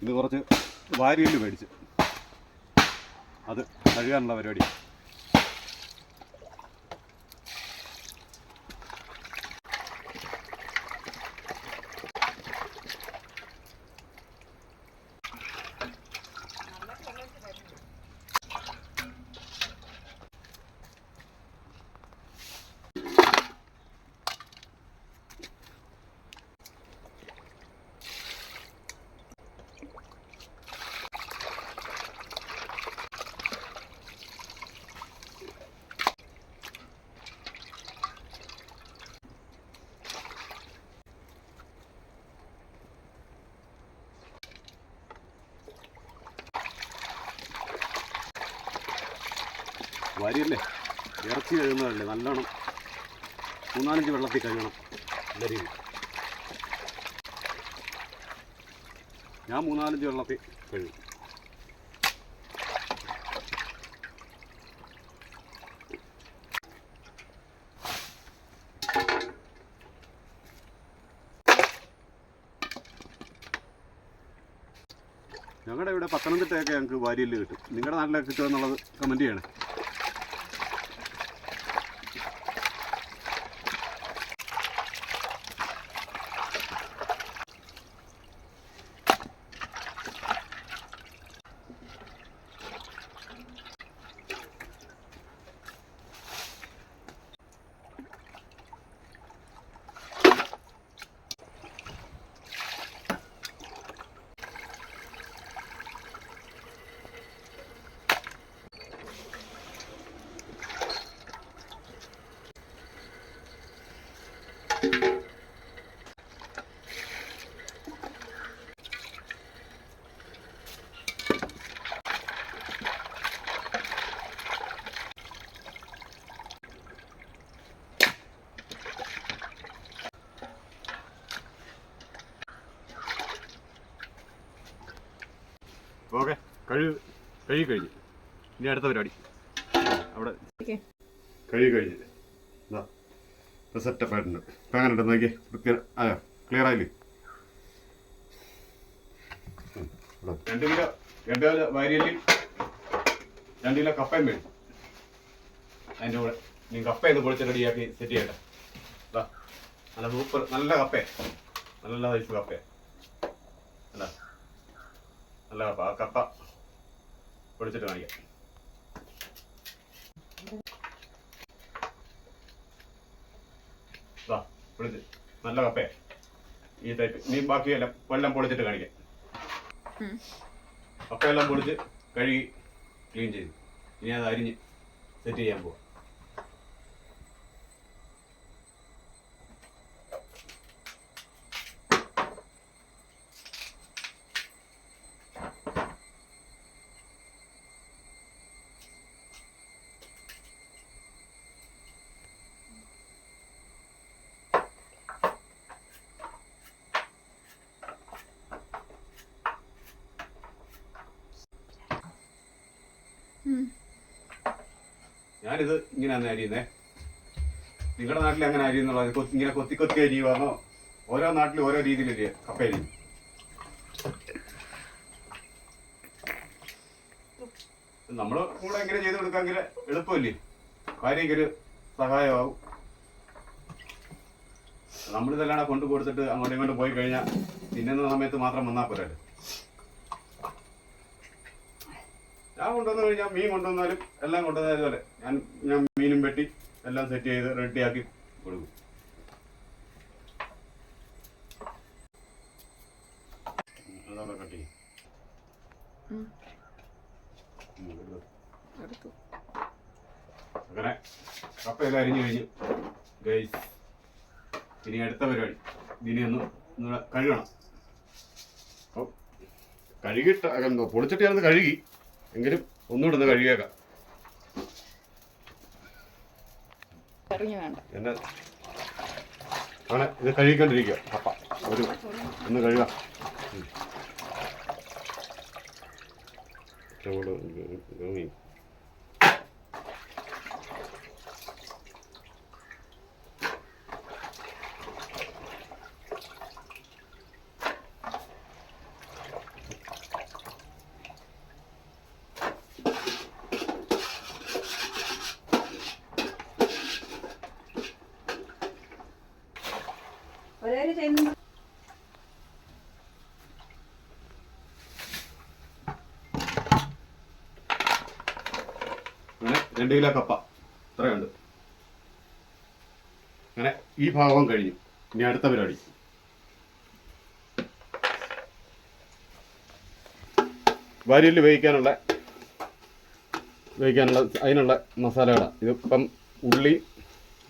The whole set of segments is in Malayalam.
ഇത് കുറച്ച് വാരിയല് മേടിച്ച് അത് കഴുകാനുള്ള പരിപാടി. വാരിയല്ലേ ഇറച്ചി കഴുകുന്നതല്ലേ, നല്ലോണം 3-4 വെള്ളത്തിൽ കഴുകണം. നല്ല രീതി ഞാൻ 3-4 വെള്ളത്തിൽ കഴുകും. ഞങ്ങളുടെ ഇവിടെ പത്തനംതിട്ടയൊക്കെ ഞങ്ങൾക്ക് വാരിയല് കിട്ടും. നിങ്ങളുടെ നാട്ടിലൊക്കെ കിട്ടുമെന്നുള്ളത് കമൻറ്റ് ചെയ്യണേ. ഓക്കെ, കഴിഞ്ഞു. ഇനി അടുത്ത പരിപാടി അവിടെ കഴിഞ്ഞ് എന്താ സെറ്റപ്പ് ആയിട്ടുണ്ട്. ഇപ്പം അങ്ങനെ ഉണ്ട് നോക്കി, ആയോ ക്ലിയർ ആയില്ലേ? 2 കിലോ വാരിയല് 2 കിലോ കപ്പയും വേണം അതിൻ്റെ കൂടെ. നീ കപ്പ ഒന്ന് പൊളിച്ച് റെഡിയാക്കി സെറ്റ് ചെയ്യട്ടെ. നല്ല സൂപ്പർ നല്ല കപ്പേ, നല്ല സൈസ് കപ്പേ അല്ല, നല്ല കപ്പ. ആ കപ്പ പൊളിച്ചിട്ട് കാണിക്കാം. പൊളിച്ച് നല്ല കപ്പേ ഈ ടൈപ്പ്. നീ ബാക്കിയെല്ലാം എല്ലാം പൊളിച്ചിട്ട് കാണിക്കാം. കപ്പയെല്ലാം പൊളിച്ച് കഴുകി ക്ലീൻ ചെയ്ത് ഇനി അത് അരിഞ്ഞ് സെറ്റ് ചെയ്യാൻ പോവാം. ഞാനിത് ഇങ്ങനെയാണ് അരിയുന്നേ. നിങ്ങളുടെ നാട്ടിൽ അങ്ങനെ അരിയുന്നുള്ളത് ഇങ്ങനെ കൊത്തി അരിയുവാന്നോ? ഓരോ നാട്ടിലും ഓരോ രീതിയിലല്ലേ കപ്പ അരിയും. നമ്മൾ കൂടെ ഇങ്ങനെ ചെയ്ത് കൊടുക്കാമെങ്കിൽ എളുപ്പമല്ലേ, ഭാര്യയ്ക്കൊരു സഹായമാവും. നമ്മളിതെല്ലാം കൊണ്ടു കൊടുത്തിട്ട് അങ്ങോട്ടും ഇങ്ങോട്ടും പോയി കഴിഞ്ഞാൽ തിന്നുന്ന സമയത്ത് മാത്രം വന്നാൽ പോരല്ലോ. ഞാൻ കൊണ്ടുവന്നു കഴിഞ്ഞാൽ മീൻ കൊണ്ടുവന്നാലും എല്ലാം കൊണ്ടുവന്നതുപോലെ ഞാൻ മീനും വെട്ടി എല്ലാം സെറ്റ് ചെയ്ത് റെഡിയാക്കി കൊടുക്കും. അതവിടെ കട്ട് ചെയ്യും. അങ്ങനെ കപ്പയെല്ലാം അരിഞ്ഞു കഴിഞ്ഞു ഗൈസ്. ഇനി അടുത്ത പരിപാടി ഇതിനെ ഒന്ന് കഴുകണം. അപ്പോൾ കഴുകിയിട്ട് പൊളിച്ചിട്ട് ഞാനത് കഴുകി എങ്കിലും ഒന്നുകൂടെ ഒന്ന് കഴുകിയേക്കാം. എന്നെ അങ്ങനെ ഇത് കഴുകിക്കൊണ്ടിരിക്കുക. കപ്പ ഒന്ന് കഴുകാം. അങ്ങനെ 2 കിലോ കപ്പ ഇത്രയുണ്ട്. അങ്ങനെ ഈ ഭാഗം കഴിഞ്ഞു. ഇനി അടുത്ത പരിപാടി. വാരിയിൽ വേവിക്കാനുള്ള അതിനുള്ള മസാലകളാണ്. ഇതിപ്പം ഉള്ളി,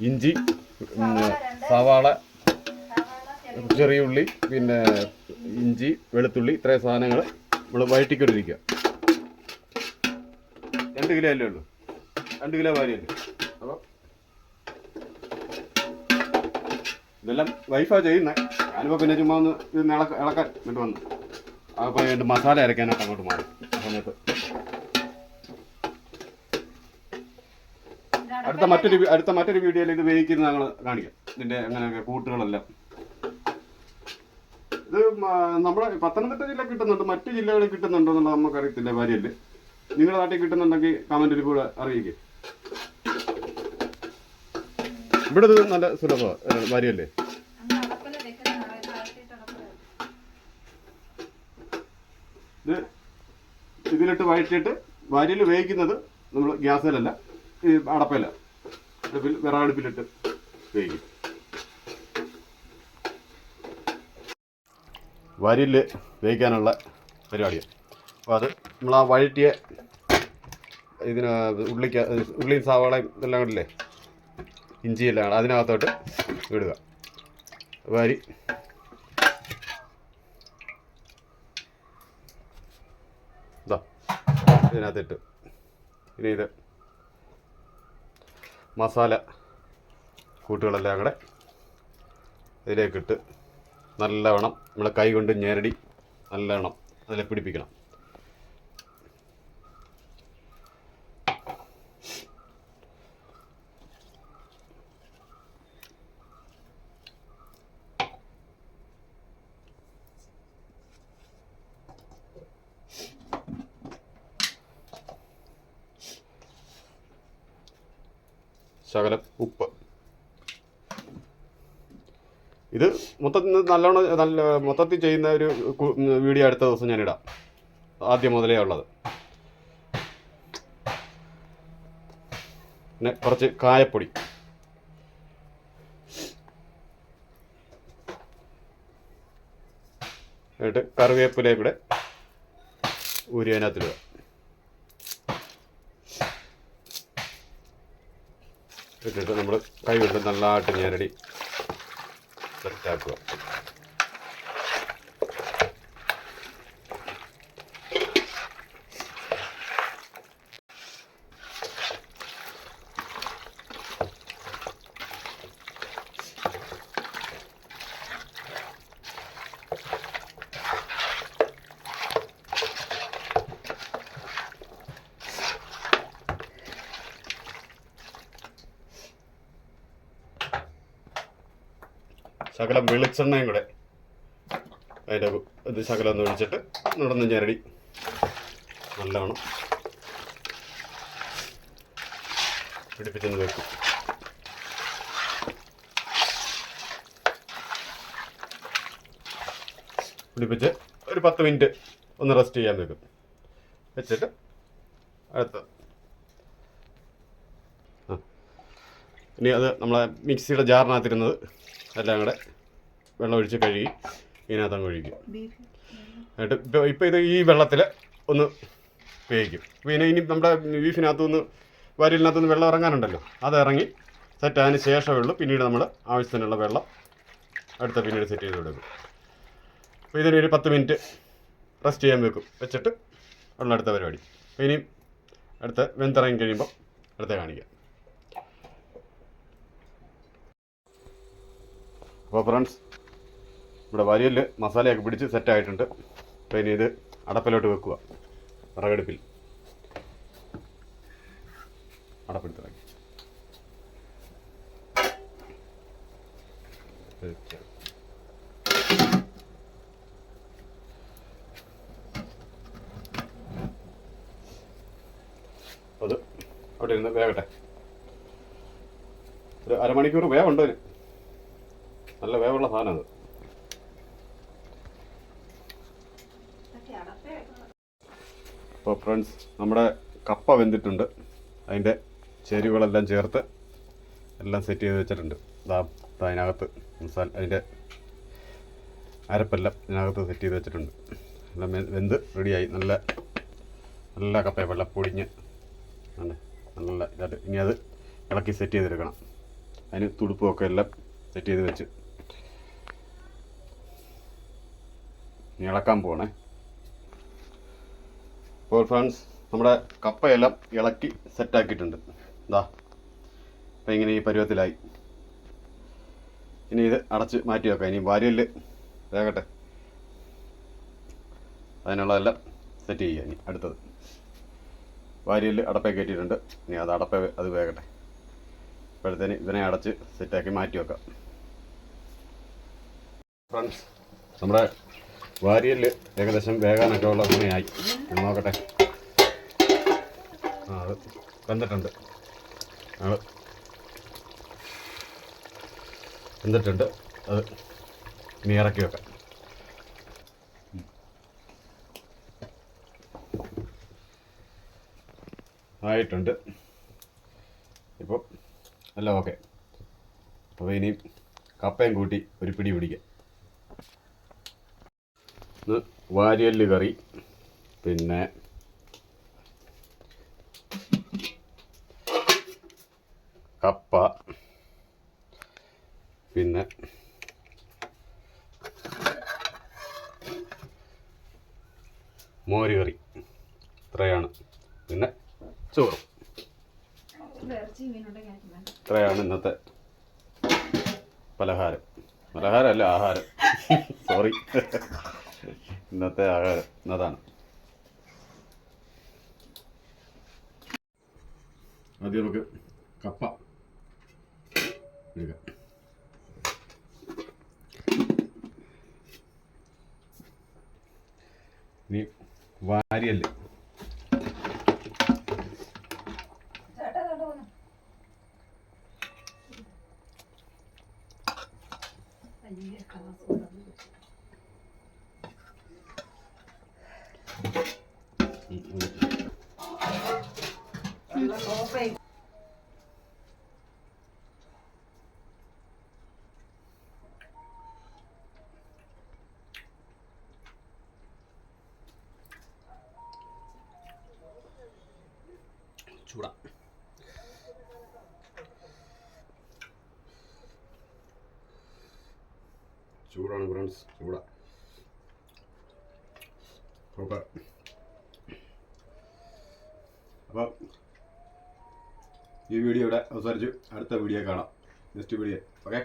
ഇഞ്ചി, സവാള, ചെറിയ ഉള്ളി, പിന്നെ ഇഞ്ചി, വെളുത്തുള്ളി, ഇത്രയും സാധനങ്ങൾ നമ്മൾ വഴറ്റിക്കൊണ്ടിരിക്കുക. 2 കിലോ അല്ലേ ഉള്ളൂ, 2 കിലോ വാരിയല്ലേ. അപ്പോൾ ഇതെല്ലാം വൈഫാണ് ചെയ്യുന്നത്. ഞാനിപ്പോൾ പിന്നെ ചുമ്മാ ഒന്ന് ഇത് ഇളക്കാൻ വേണ്ടി വന്നു. അപ്പോൾ എൻ്റെ മസാല അരയ്ക്കാനായിട്ട് അങ്ങോട്ട് മാറി. ആ സമയത്ത് അടുത്ത മറ്റൊരു വീഡിയോയിൽ ഇത് വേവിക്കുന്നത് ഞങ്ങൾ കാണിക്കാം. ഇതിൻ്റെ അങ്ങനെയൊക്കെ കൂട്ടുകളെല്ലാം. ഇത് നമ്മുടെ പത്തനംതിട്ട ജില്ല കിട്ടുന്നുണ്ട്, മറ്റു ജില്ലകളിൽ കിട്ടുന്നുണ്ടോ എന്നുള്ളത് നമുക്കറിയത്തില്ല. വാരിയല് നിങ്ങളുടെ നാട്ടിൽ കിട്ടുന്നുണ്ടെങ്കിൽ കമൻറ്റിൽ കൂടെ അറിയിക്കുക. ഇവിടെ ഇത് നല്ല സുലഭമാണ് വാരിയല്ലേ. ഇത് ഇതിലിട്ട് വഴറ്റിയിട്ട് വാരിയൽ വേവിക്കുന്നത് നമ്മൾ ഗ്യാസിലല്ല, ഈ അടപ്പയില വിറകടുപ്പിലിട്ട് വേവിക്കും. വാരിയൽ വേവിക്കാനുള്ള പരിപാടിയാണ്. അപ്പോൾ അത് നമ്മൾ ആ വഴറ്റിയ ഇതിന് ഉള്ളിയും സവാളയും ഇതെല്ലാം കൂടില്ലേ, ഇഞ്ചിയെല്ലാം അതിനകത്തോട്ട് ഇടുക. വാരി ഇതാ ഇതിനകത്തിട്ട് ഇനി ഇത് മസാല കൂട്ടുകളെല്ലാം കൂടെ ഇതിലേക്കിട്ട് നല്ലവണ്ണം നമ്മൾ കൈ കൊണ്ട് ഞെരടി നല്ലവണ്ണം അതിലെ പിടിപ്പിക്കണം. ശകലം ഉപ്പ്. ഇത് മൊത്തത്തിൽ ചെയ്യുന്ന ഒരു വീഡിയോ അടുത്ത ദിവസം ഞാനിടാം, ആദ്യം മുതലേ ഉള്ളത്. പിന്നെ കുറച്ച് കായപ്പൊടി, എന്നിട്ട് കറിവേപ്പിലയും കൂടെ ഊരി അതിനകത്തിടുക. ഇട്ടിട്ട് നമ്മൾ കൈ കൊണ്ട് നല്ലതായിട്ട് ഞെരടി സെറ്റാക്കുക. ശകലം വെളിച്ചെണ്ണയും കൂടെ അതിൻ്റെ ഇത് ശകലം ഒന്ന് ഒഴിച്ചിട്ട് നടന്ന് ഞെരടി നല്ലവണ്ണം പിടിപ്പിച്ചെന്ന് വെക്കും. പിടിപ്പിച്ച് ഒരു 10 മിനിറ്റ് ഒന്ന് റെസ്റ്റ് ചെയ്യാൻ വെക്കും. വെച്ചിട്ട് അടുത്ത ഇനി അത് നമ്മളെ മിക്സിയുടെ ജാറിനകത്തിരുന്നത് എല്ലാം കൂടെ വെള്ളം ഒഴിച്ച് കഴുകി ഇതിനകത്ത് അങ്ങ് ഒഴിക്കും. എന്നിട്ട് ഇപ്പോൾ ഇത് ഈ വെള്ളത്തിൽ ഒന്ന് വേവിക്കും. പിന്നെ ഇനി നമ്മുടെ ബീഫിനകത്തുനിന്ന് വാരിയലിനകത്തുനിന്ന് വെള്ളം ഇറങ്ങാനുണ്ടല്ലോ, അത് ഇറങ്ങി സെറ്റായതിന് ശേഷമേ ഉള്ളൂ പിന്നീട് നമ്മൾ ആവശ്യത്തിനുള്ള വെള്ളം അടുത്ത പിന്നീട് സെറ്റ് ചെയ്ത് കൊടുക്കും. അപ്പോൾ ഇതിനൊരു 10 മിനിറ്റ് റെസ്റ്റ് ചെയ്യാൻ വെക്കും. വെച്ചിട്ട് ഉള്ള അടുത്ത പരിപാടി. ഇനിയും അടുത്ത വെന്തിറങ്ങി കഴിയുമ്പോൾ അടുത്ത കാണിക്കാം. അപ്പോൾ ഫ്രണ്ട്സ്, ഇവിടെ വാരിയലിൽ മസാലയൊക്കെ പിടിച്ച് സെറ്റായിട്ടുണ്ട്. അപ്പോൾ ഇനി ഇത് അടപ്പിലോട്ട് വെക്കുക. വിറകടുപ്പിൽ അടപ്പെടുത്തിറങ്ങി അത് അവിടെ ഇരുന്ന് വേകട്ടെ. ഒരു അരമണിക്കൂർ വേവുണ്ട് അതിന്. നല്ല വേവുള്ള സാധനം അത്. അപ്പോൾ ഫ്രണ്ട്സ്, നമ്മുടെ കപ്പ വെന്തിട്ടുണ്ട്. അതിൻ്റെ ചേരുവകളെല്ലാം ചേർത്ത് എല്ലാം സെറ്റ് ചെയ്ത് വെച്ചിട്ടുണ്ട്. അതിനകത്ത് മസാല, അതിൻ്റെ അരപ്പെല്ലാം ഇതിനകത്ത് സെറ്റ് ചെയ്ത് വെച്ചിട്ടുണ്ട്. എല്ലാം വെന്ത് റെഡിയായി. നല്ല നല്ല കപ്പ, വെള്ളം പൊടിഞ്ഞ് നല്ല ഇതായിട്ട്. ഇനി അത് ഇളക്കി സെറ്റ് ചെയ്തെടുക്കണം. അതിന് തുടുപ്പുമൊക്കെ എല്ലാം സെറ്റ് ചെയ്ത് വെച്ച് ഇനി ഇളക്കാൻ പോകണേ. അപ്പോൾ ഫ്രണ്ട്സ്, നമ്മുടെ കപ്പയെല്ലാം ഇളക്കി സെറ്റാക്കിയിട്ടുണ്ട്. അപ്പം ഇങ്ങനെ ഈ പരുവത്തിലായി. ഇനി ഇത് അടച്ച് മാറ്റി വെക്കാം. ഇനി വാരിയല് വേകട്ടെ, അതിനുള്ളതെല്ലാം സെറ്റ് ചെയ്യുക. ഇനി അടുത്തത് വാരിയല് അടപ്പേ കയറ്റിയിട്ടുണ്ട്. ഇനി അത് വേകട്ടെ. അപ്പോഴത്തേന് ഇതിനെ അടച്ച് സെറ്റാക്കി മാറ്റി വെക്കാം. ഫ്രണ്ട്സ്, നമ്മുടെ വാരിയല് ഏകദേശം വേകാനൊക്കെ ഉള്ള സമയമായി. നോക്കട്ടെ. അത് വെന്തിട്ടുണ്ട്. വെന്തിട്ടുണ്ട്. അത് ഇനി ഇറക്കി വെക്കാം. ആയിട്ടുണ്ട്. ഇപ്പോൾ എല്ലാം ഓക്കെ. അപ്പോൾ ഇനി കപ്പയും കൂട്ടി ഒരു പിടി പിടിക്കാം. വാരിയല് കറി, പിന്നെ കപ്പ, പിന്നെ മോര് കറി, ഇത്രയാണ്. പിന്നെ ചോറും. ഇത്രയാണ് ഇന്നത്തെ പലഹാരമല്ല, ആഹാരം. സോറി, ഇന്നത്തെ ആഹാരം അതാണ്. ആദ്യം നമുക്ക് കപ്പ എടുക്കാം. ഇനി വാരിയല്. ചൂടാണ് ഫ്രണ്ട്സ്, ചൂടാ. ഓക്കെ, അപ്പം ഈ വീഡിയോ ഇവിടെ അവസാനിച്ചു. അടുത്ത വീഡിയോ കാണാം. Next video. ഓക്കെ.